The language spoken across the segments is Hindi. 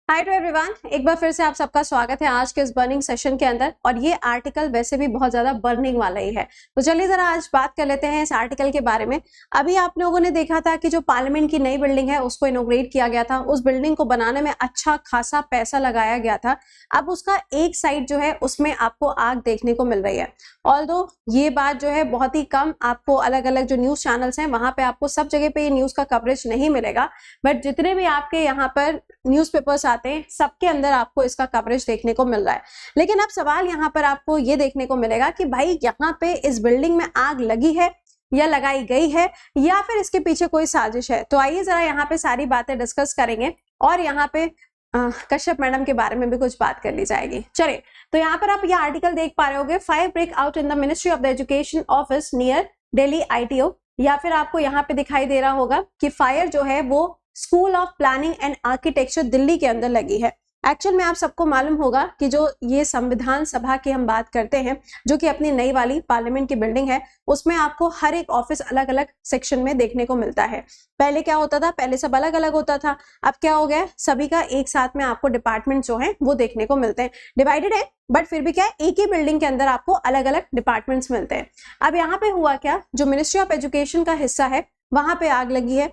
हाय टू एवरीवन, एक बार फिर से आप सबका स्वागत है आज के इस बर्निंग सेशन के अंदर। और ये आर्टिकल वैसे भी बहुत ज्यादा बर्निंग वाला ही है, तो चलिए जरा आज बात कर लेते हैं इस आर्टिकल के बारे में। अभी आप लोगों ने देखा था कि जो पार्लियामेंट की नई बिल्डिंग है उसको इनॉग्रेट किया गया था। उस बिल्डिंग को बनाने में अच्छा खासा पैसा लगाया गया था। अब उसका एक साइड जो है उसमें आपको आग देखने को मिल रही है। ऑल्दो ये बात जो है बहुत ही कम आपको अलग अलग जो न्यूज चैनल्स हैं वहां पे आपको सब जगह पे ये न्यूज का कवरेज नहीं मिलेगा, बट जितने भी आपके यहाँ पर न्यूज़पेपर्स आते हैं सबके अंदर आपको इसका कवरेज देखने को मिल रहा है। लेकिन अब सवाल यहाँ पर आपको ये देखने को मिलेगा कि भाई यहाँ पे इस बिल्डिंग में आग लगी है या लगाई गई है या फिर इसके पीछे कोई साजिश है। तो आइए जरा यहाँ पे सारी बातें डिस्कस करेंगे और यहाँ पे कश्यप मैडम के बारे में भी कुछ बात कर ली जाएगी। चलिए, तो यहाँ पर आप ये आर्टिकल देख पा रहे होगे, fire break out in the ministry of the education office near Delhi ITO। या फिर आपको यहाँ पे दिखाई दे रहा होगा कि फायर जो है वो school of planning and architecture Delhi के अंदर लगी है। एक्चुअल में आप सबको मालूम होगा कि जो ये संविधान सभा की हम बात करते हैं, जो कि अपनी नई वाली पार्लियामेंट की बिल्डिंग है, उसमें आपको हर एक ऑफिस अलग अलग सेक्शन में देखने को मिलता है। पहले क्या होता था, पहले सब अलग अलग होता था। अब क्या हो गया, सभी का एक साथ में आपको डिपार्टमेंट जो है वो देखने को मिलते हैं। डिवाइडेड है बट फिर भी क्या है, एक ही बिल्डिंग के अंदर आपको अलग अलग डिपार्टमेंट्स मिलते हैं। अब यहाँ पे हुआ क्या, जो मिनिस्ट्री ऑफ एजुकेशन का हिस्सा है वहां पे आग लगी है।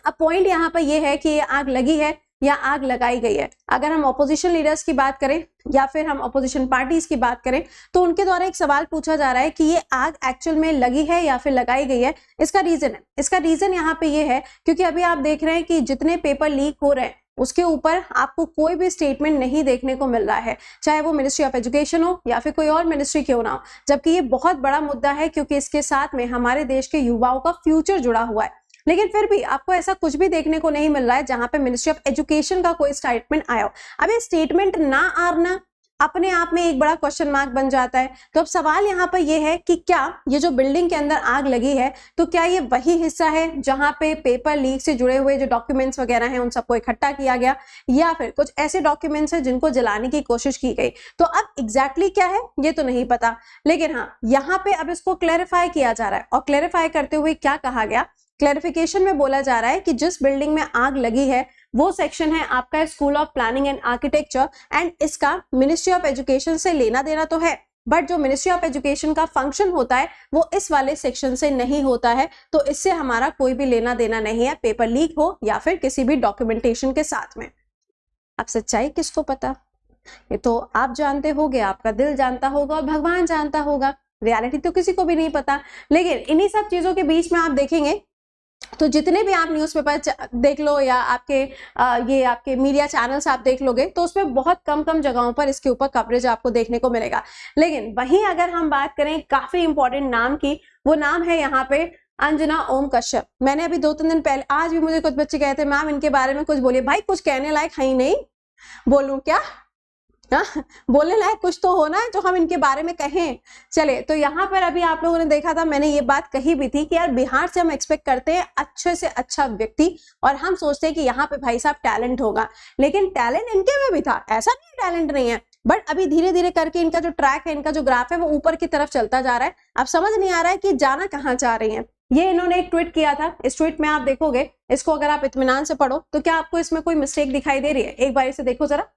अब पॉइंट यहाँ पर यह है कि ये आग लगी है या आग लगाई गई है। अगर हम ऑपोजिशन लीडर्स की बात करें या फिर हम ऑपोजिशन पार्टीज की बात करें तो उनके द्वारा एक सवाल पूछा जा रहा है कि ये आग एक्चुअल में लगी है या फिर लगाई गई है। इसका रीजन यहाँ पे ये है क्योंकि अभी आप देख रहे हैं कि जितने पेपर लीक हो रहे हैं उसके ऊपर आपको कोई भी स्टेटमेंट नहीं देखने को मिल रहा है, चाहे वो मिनिस्ट्री ऑफ एजुकेशन हो या फिर कोई और मिनिस्ट्री क्यों ना हो। जबकि ये बहुत बड़ा मुद्दा है क्योंकि इसके साथ में हमारे देश के युवाओं का फ्यूचर जुड़ा हुआ है। लेकिन फिर भी आपको ऐसा कुछ भी देखने को नहीं मिल रहा है जहां पे मिनिस्ट्री ऑफ एजुकेशन का कोई स्टेटमेंट आया हो। अब ये स्टेटमेंट ना आना अपने आप में एक बड़ा क्वेश्चन मार्क बन जाता है। तो अब सवाल यहाँ पर ये है कि क्या ये जो बिल्डिंग के अंदर आग लगी है तो क्या ये वही हिस्सा है जहां पे पेपर लीक से जुड़े हुए जो डॉक्यूमेंट्स वगैरह हैं उन सबको इकट्ठा किया गया, या फिर कुछ ऐसे डॉक्यूमेंट्स हैं जिनको जलाने की कोशिश की गई। तो अब एग्जैक्टली क्या है ये तो नहीं पता, लेकिन हाँ यहाँ पे अब इसको क्लैरिफाई किया जा रहा है। और क्लैरिफाई करते हुए क्या कहा गया, क्लैरिफिकेशन में बोला जा रहा है कि जिस बिल्डिंग में आग लगी है वो सेक्शन है आपका school of planning and architecture, and इसका मिनिस्ट्री ऑफ एजुकेशन से लेना देना तो है, बट जो मिनिस्ट्री ऑफ एजुकेशन का फंक्शन होता है वो इस वाले सेक्शन से नहीं होता है। तो इससे हमारा कोई भी लेना देना नहीं है, पेपर लीक हो या फिर किसी भी डॉक्यूमेंटेशन के साथ में। अब सच्चाई किसको पता, ये तो आप जानते होगे, आपका दिल जानता होगा और भगवान जानता होगा। रियलिटी तो किसी को भी नहीं पता। लेकिन इन्हीं सब चीजों के बीच में आप देखेंगे तो जितने भी आप न्यूज़पेपर देख लो या ये आपके मीडिया चैनल्स आप देख लोगे तो उसमें बहुत कम जगहों पर इसके ऊपर कवरेज आपको देखने को मिलेगा। लेकिन वहीं अगर हम बात करें काफी इंपॉर्टेंट नाम की, वो नाम है यहाँ पे अंजना ओम कश्यप। मैंने अभी 2-3 दिन पहले, आज भी मुझे कुछ बच्चे कहते हैं मैम इनके बारे में कुछ बोलिए। भाई कुछ कहने लायक है ही नहीं, बोलूं क्या? हाँ, बोलने लायक कुछ तो होना है जो हम इनके बारे में कहें। चले, तो यहाँ पर अभी आप लोगों ने देखा था, मैंने ये बात कही भी थी कि यार बिहार से हम एक्सपेक्ट करते हैं अच्छे से अच्छा व्यक्ति, और हम सोचते हैं कि यहाँ पे भाई साहब टैलेंट होगा। लेकिन टैलेंट इनके में भी था, ऐसा नहीं टैलेंट नहीं है, बट अभी धीरे धीरे करके इनका जो ट्रैक है, इनका जो ग्राफ है वो ऊपर की तरफ चलता जा रहा है। अब समझ नहीं आ रहा है कि जाना कहाँ चाह रही है। ये इन्होंने एक ट्वीट किया था, इस ट्वीट में आप देखोगे, इसको अगर आप इत्मीनान से पढ़ो तो क्या आपको इसमें कोई मिस्टेक दिखाई दे रही है? एक बार इसे देखो जरा,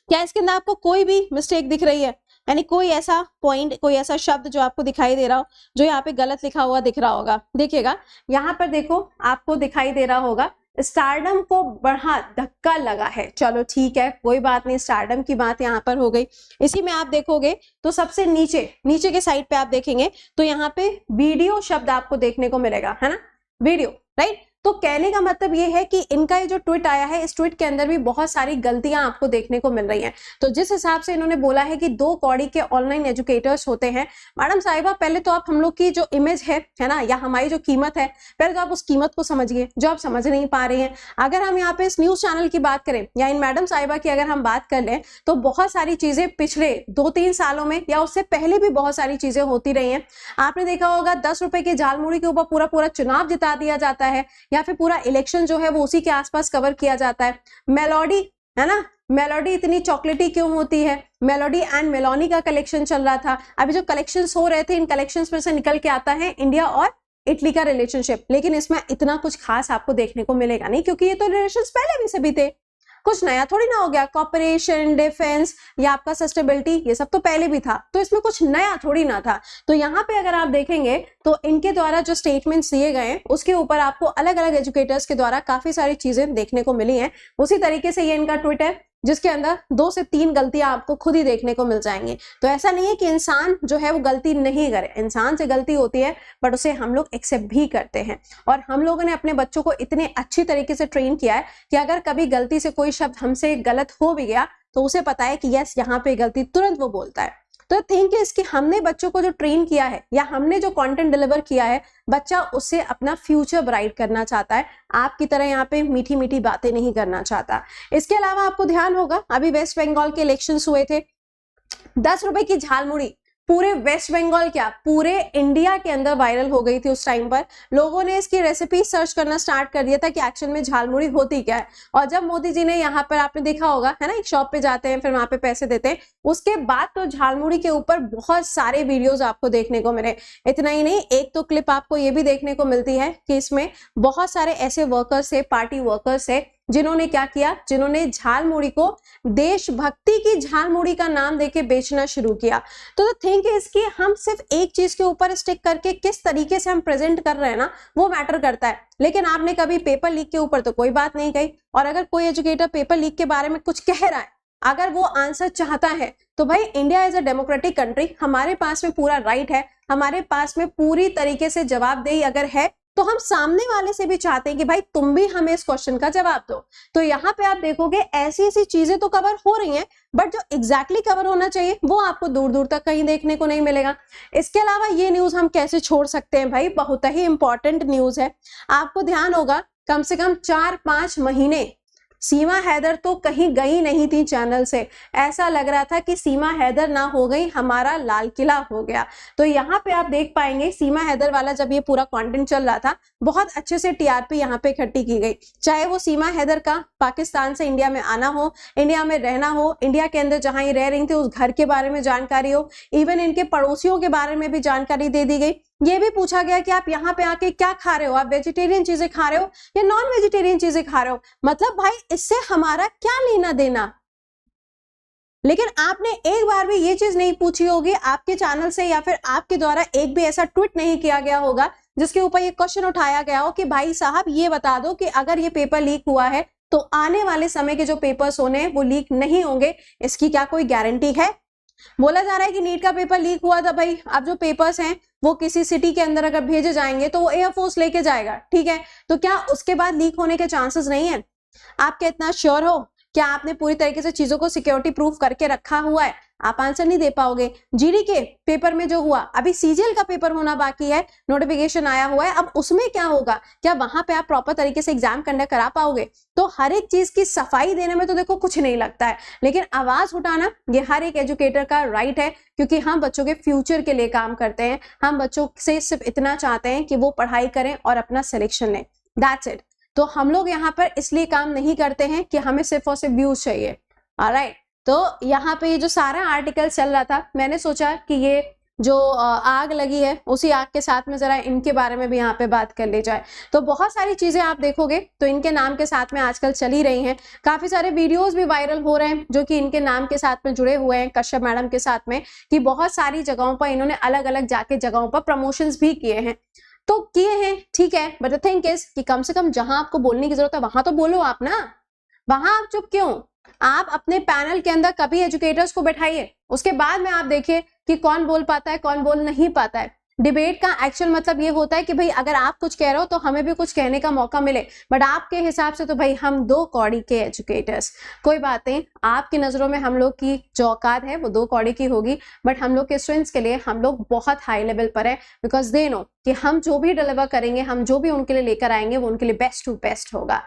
क्या इसके अंदर आपको कोई भी मिस्टेक दिख रही है? यानी कोई ऐसा पॉइंट, कोई ऐसा शब्द जो आपको दिखाई दे रहा हो जो यहाँ पे गलत लिखा हुआ दिख रहा होगा? देखिएगा यहाँ पर, देखो आपको दिखाई दे रहा होगा स्टारडम को बड़ा धक्का लगा है। चलो ठीक है, कोई बात नहीं, स्टारडम की बात यहाँ पर हो गई। इसी में आप देखोगे तो सबसे नीचे के साइड पे आप देखेंगे तो यहाँ पे वीडियो शब्द आपको देखने को मिलेगा, है ना, वीडियो, राइट। तो कहने का मतलब ये है कि इनका ये जो ट्वीट आया है, इस ट्वीट के अंदर भी बहुत सारी गलतियां आपको देखने को मिल रही हैं। तो जिस हिसाब से इन्होंने बोला है कि 2 कौड़ी के ऑनलाइन एजुकेटर्स होते हैं, मैडम साहिबा पहले तो आप हम लोग की जो इमेज है ना, या हमारी जो कीमत है, पहले तो आप उस कीमत को समझिए जो आप समझ नहीं पा रहे हैं। अगर हम यहाँ पे इस न्यूज चैनल की बात करें या इन मैडम साहिबा की अगर हम बात कर लें तो बहुत सारी चीजें पिछले 2-3 सालों में या उससे पहले भी बहुत सारी चीजें होती रही हैं। आपने देखा होगा 10 रुपए के झालमुड़ी के ऊपर पूरा चुनाव जिता दिया जाता है, या फिर पूरा इलेक्शन जो है वो उसी के आसपास कवर किया जाता है। मेलोडी, है ना, मेलोडी इतनी चॉकलेटी क्यों होती है? मेलोडी एंड मेलोनी का कलेक्शन चल रहा था। अभी जो कलेक्शंस हो रहे थे, इन कलेक्शंस में से निकल के आता है इंडिया और इटली का रिलेशनशिप। लेकिन इसमें इतना कुछ खास आपको देखने को मिलेगा नहीं, क्योंकि ये तो रिलेशंस पहले भी से भी थे। कुछ नया थोड़ी ना हो गया। कॉर्पोरेशन, डिफेंस या आपका सस्टेनेबिलिटी, ये सब तो पहले भी था, तो इसमें कुछ नया थोड़ी ना था। तो यहाँ पे अगर आप देखेंगे तो इनके द्वारा जो स्टेटमेंट्स दिए गए हैं उसके ऊपर आपको अलग अलग एजुकेटर्स के द्वारा काफी सारी चीजें देखने को मिली हैं। उसी तरीके से ये इनका ट्वीट है जिसके अंदर 2 से 3 गलतियां आपको खुद ही देखने को मिल जाएंगी। तो ऐसा नहीं है कि इंसान जो है वो गलती नहीं करे, इंसान से गलती होती है, बट उसे हम लोग एक्सेप्ट भी करते हैं। और हम लोगों ने अपने बच्चों को इतने अच्छी तरीके से ट्रेन किया है कि अगर कभी गलती से कोई शब्द हमसे गलत हो भी गया तो उसे पता है कि यस यहाँ पे गलती, तुरंत वो बोलता है। तो थिंक इज कि हमने बच्चों को जो ट्रेन किया है या हमने जो कंटेंट डिलीवर किया है, बच्चा उससे अपना फ्यूचर ब्राइट करना चाहता है, आपकी तरह यहाँ पे मीठी मीठी बातें नहीं करना चाहता। इसके अलावा आपको ध्यान होगा अभी वेस्ट बंगाल के इलेक्शंस हुए थे, 10 रुपए की झालमुड़ी पूरे वेस्ट बंगाल क्या पूरे इंडिया के अंदर वायरल हो गई थी। उस टाइम पर लोगों ने इसकी रेसिपी सर्च करना स्टार्ट कर दिया था कि एक्चुअल में झालमुड़ी होती क्या है। और जब मोदी जी ने यहाँ पर, आपने देखा होगा है ना, एक शॉप पे जाते हैं फिर वहां पे पैसे देते हैं, उसके बाद तो झालमुड़ी के ऊपर बहुत सारे वीडियोस आपको देखने को मिले। इतना ही नहीं, एक तो क्लिप आपको ये भी देखने को मिलती है कि इसमें बहुत सारे ऐसे वर्कर्स है, पार्टी वर्कर्स है, जिन्होंने क्या किया, जिन्होंने झालमुड़ी को देशभक्ति की झालमुड़ी का नाम देके बेचना शुरू किया। तो थिंक इज कि हम सिर्फ एक चीज के ऊपर स्टिक करके किस तरीके से हम प्रेजेंट कर रहे हैं ना, वो मैटर करता है। लेकिन आपने कभी पेपर लीक के ऊपर तो कोई बात नहीं कही। और अगर कोई एजुकेटर पेपर लीक के बारे में कुछ कह रहा है, अगर वो आंसर चाहता है, तो भाई India is a democratic country, हमारे पास में पूरा राइट है, हमारे पास में पूरी तरीके से जवाबदेही अगर है तो हम सामने वाले से भी चाहते हैं कि भाई तुम भी हमें इस क्वेश्चन का जवाब दो। तो यहाँ पे आप देखोगे ऐसी ऐसी चीजें तो कवर हो रही हैं, बट जो एग्जैक्टली कवर होना चाहिए वो आपको दूर दूर तक कहीं देखने को नहीं मिलेगा। इसके अलावा ये न्यूज हम कैसे छोड़ सकते हैं भाई, बहुत ही इंपॉर्टेंट न्यूज है। आपको ध्यान होगा कम से कम 4-5 महीने सीमा हैदर तो कहीं गई नहीं थी चैनल से, ऐसा लग रहा था कि सीमा हैदर ना हो गई हमारा लाल किला हो गया। तो यहाँ पे आप देख पाएंगे सीमा हैदर वाला जब ये पूरा कंटेंट चल रहा था, बहुत अच्छे से टीआरपी यहाँ पे इकट्ठी की गई। चाहे वो सीमा हैदर का पाकिस्तान से इंडिया में आना हो, इंडिया में रहना हो, इंडिया के अंदर जहां ये रह रही थी उस घर के बारे में जानकारी हो, इवन इनके पड़ोसियों के बारे में भी जानकारी दे दी गई। ये भी पूछा गया कि आप यहाँ पे आके क्या खा रहे हो, आप वेजिटेरियन चीजें खा रहे हो या नॉन वेजिटेरियन चीजें खा रहे हो, मतलब भाई इससे हमारा क्या लेना देना। लेकिन आपने एक बार भी ये चीज नहीं पूछी होगी आपके चैनल से, या फिर आपके द्वारा एक भी ऐसा ट्वीट नहीं किया गया होगा जिसके ऊपर ये क्वेश्चन उठाया गया हो कि भाई साहब ये बता दो कि अगर ये पेपर लीक हुआ है तो आने वाले समय के जो पेपर्स होने वो लीक नहीं होंगे, इसकी क्या कोई गारंटी है। बोला जा रहा है कि नीट का पेपर लीक हुआ था, भाई अब जो पेपर्स हैं वो किसी सिटी के अंदर अगर भेजे जाएंगे तो वो एयरफोर्स लेके जाएगा, ठीक है, तो क्या उसके बाद लीक होने के चांसेस नहीं है? आप क्या इतना श्योर हो? क्या आपने पूरी तरीके से चीजों को सिक्योरिटी प्रूफ करके रखा हुआ है? आप आंसर नहीं दे पाओगे। जीडी के पेपर में जो हुआ, अभी सीजीएल का पेपर होना बाकी है, नोटिफिकेशन आया हुआ है, अब उसमें क्या होगा, क्या वहां पे आप प्रॉपर तरीके से एग्जाम कंडक्ट करा पाओगे? तो हर एक चीज की सफाई देने में तो देखो कुछ नहीं लगता है, लेकिन आवाज उठाना ये हर एक एजुकेटर का राइट है, क्योंकि हम बच्चों के फ्यूचर के लिए काम करते हैं। हम बच्चों से सिर्फ इतना चाहते हैं कि वो पढ़ाई करें और अपना सिलेक्शन लें, दैट्स इट। तो हम लोग यहाँ पर इसलिए काम नहीं करते हैं कि हमें सिर्फ और सिर्फ व्यूज चाहिए। ऑलराइट, तो यहाँ पे ये जो सारा आर्टिकल चल रहा था, मैंने सोचा कि ये जो आग लगी है उसी आग के साथ में जरा इनके बारे में भी यहाँ पे बात कर ली जाए। तो बहुत सारी चीजें आप देखोगे तो इनके नाम के साथ में आजकल चल ही रही हैं, काफी सारे वीडियोस भी वायरल हो रहे हैं जो कि इनके नाम के साथ में जुड़े हुए हैं, कश्यप मैडम के साथ में, कि बहुत सारी जगहों पर इन्होंने अलग अलग जाके जगहों पर प्रमोशंस भी किए हैं। तो किए हैं, ठीक है, बट द थिंग इज कि कम से कम जहां आपको बोलने की जरूरत है वहां तो बोलो आप ना, वहां आप चुप क्यों? आप अपने पैनल के अंदर कभी एजुकेटर्स को बैठाइए, उसके बाद में आप देखिए कि कौन बोल पाता है कौन बोल नहीं पाता है। डिबेट का एक्चुअल मतलब ये होता है कि भाई अगर आप कुछ कह रहे हो तो हमें भी कुछ कहने का मौका मिले, बट आपके हिसाब से तो भाई हम 2 कौड़ी के एजुकेटर्स, कोई बात नहीं, आपकी नजरों में हम लोग की जो औकात है वो 2 कौड़ी की होगी, बट हम लोग के स्टूडेंट्स के लिए हम लोग बहुत हाई लेवल पर है, बिकॉज दे नो कि हम जो भी डिलीवर करेंगे, हम जो भी उनके लिए लेकर आएंगे वो उनके लिए बेस्ट टू बेस्ट होगा।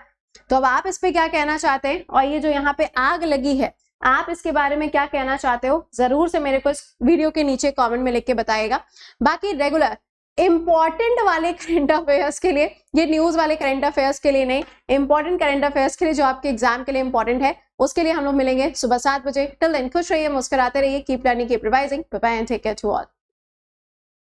तो अब आप इस पे क्या कहना चाहते हैं, और ये जो यहाँ पे आग लगी है आप इसके बारे में क्या कहना चाहते हो, जरूर से मेरे को इस वीडियो के नीचे कमेंट में लिख के बताइएगा। बाकी रेगुलर इंपॉर्टेंट वाले करंट अफेयर्स के लिए, ये न्यूज वाले करंट अफेयर्स के लिए नहीं, इंपॉर्टेंट करंट अफेयर्स के लिए जो आपके एग्जाम के लिए इंपॉर्टेंट है, उसके लिए हम लोग मिलेंगे सुबह 7 बजे। टिल देन खुश रहिए, मुस्कुराते रहिए, keep learning, keep revising, bye bye and take care to all.